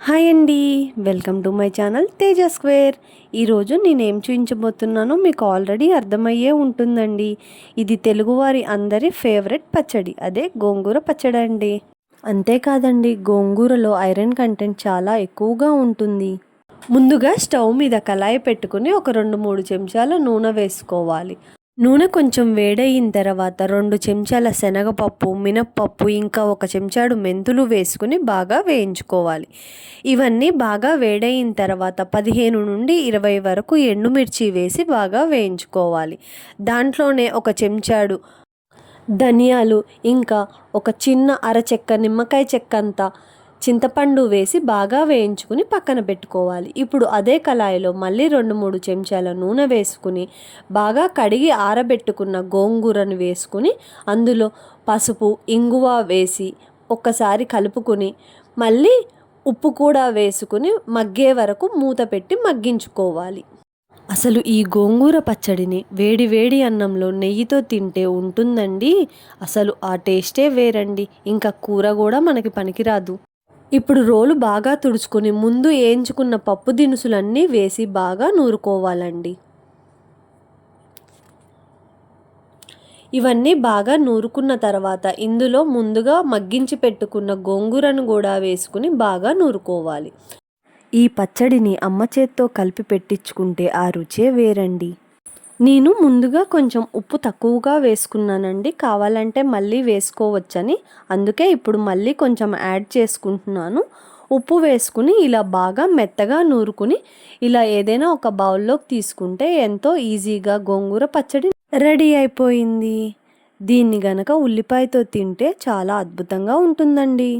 Hi అండి, welcome to my channel Teja square. ఈరోజు నేనేం చూపించబోతున్నానో మీకు ఆల్రెడీ అర్థమయ్యే ఉంటుందండి. ఇది తెలుగువారి అందరి ఫేవరెట్ పచ్చడి, అదే గోంగూర పచ్చడి అండి. అంతేకాదండి, గోంగూరలో ఐరన్ కంటెంట్ చాలా ఎక్కువగా ఉంటుంది. ముందుగా స్టవ్ మీద కళాయి పెట్టుకుని ఒక 2-3 చెంచాల నూనె వేసుకోవాలి. నూనె కొంచెం వేడయిన తర్వాత 2 చెంచాల శనగపప్పు, మినప్పప్పు, ఇంకా 1 చెంచాడు మెంతులు వేసుకుని బాగా వేయించుకోవాలి. ఇవన్నీ బాగా వేడయిన తర్వాత 15 నుండి 20 వరకు ఎండుమిర్చి వేసి బాగా వేయించుకోవాలి. దాంట్లోనే 1 చెంచాడు ధనియాలు, ఇంకా ఒక చిన్న అరచెక్క నిమ్మకాయ చెక్కంతా చింతపండు వేసి బాగా వేయించుకుని పక్కన పెట్టుకోవాలి. ఇప్పుడు అదే కళాయిలో మళ్ళీ 2-3 చెంచాల నూనె వేసుకుని బాగా కడిగి ఆరబెట్టుకున్న గోంగూరను వేసుకుని అందులో పసుపు, ఇంగువ వేసి ఒక్కసారి కలుపుకుని మళ్ళీ ఉప్పు కూడా వేసుకుని మగ్గే వరకు మూత పెట్టి మగ్గించుకోవాలి. అసలు ఈ గోంగూర పచ్చడిని వేడి వేడి అన్నంలో నెయ్యితో తింటే ఉంటుందండి. అసలు ఆ టేస్టే వేరండి. ఇంకా కూర కూడా మనకి పనికిరాదు. ఇప్పుడు రోలు బాగా తుడుచుకొని ముందు వేయించుకున్న పప్పు దినుసులన్నీ వేసి బాగా నూరుకోవాలండి. ఇవన్నీ బాగా నూరుకున్న తర్వాత ఇందులో ముందుగా మగ్గించి పెట్టుకున్న గోంగూరను కూడా వేసుకుని బాగా నూరుకోవాలి. ఈ పచ్చడిని అమ్మ చేత్తో కలిపి పెట్టించుకుంటే ఆ రుచే వేరండి. నేను ముందుగా కొంచెం ఉప్పు తక్కువగా వేసుకున్నానండి, కావాలంటే మళ్ళీ వేసుకోవచ్చని. అందుకే ఇప్పుడు మళ్ళీ కొంచెం యాడ్ చేసుకుంటున్నాను. ఉప్పు వేసుకుని ఇలా బాగా మెత్తగా నూరుకుని ఇలా ఏదైనా ఒక బౌల్లోకి తీసుకుంటే ఎంతో ఈజీగా గోంగూర పచ్చడి రెడీ అయిపోయింది. దీన్ని గనక ఉల్లిపాయతో తింటే చాలా అద్భుతంగా ఉంటుందండి.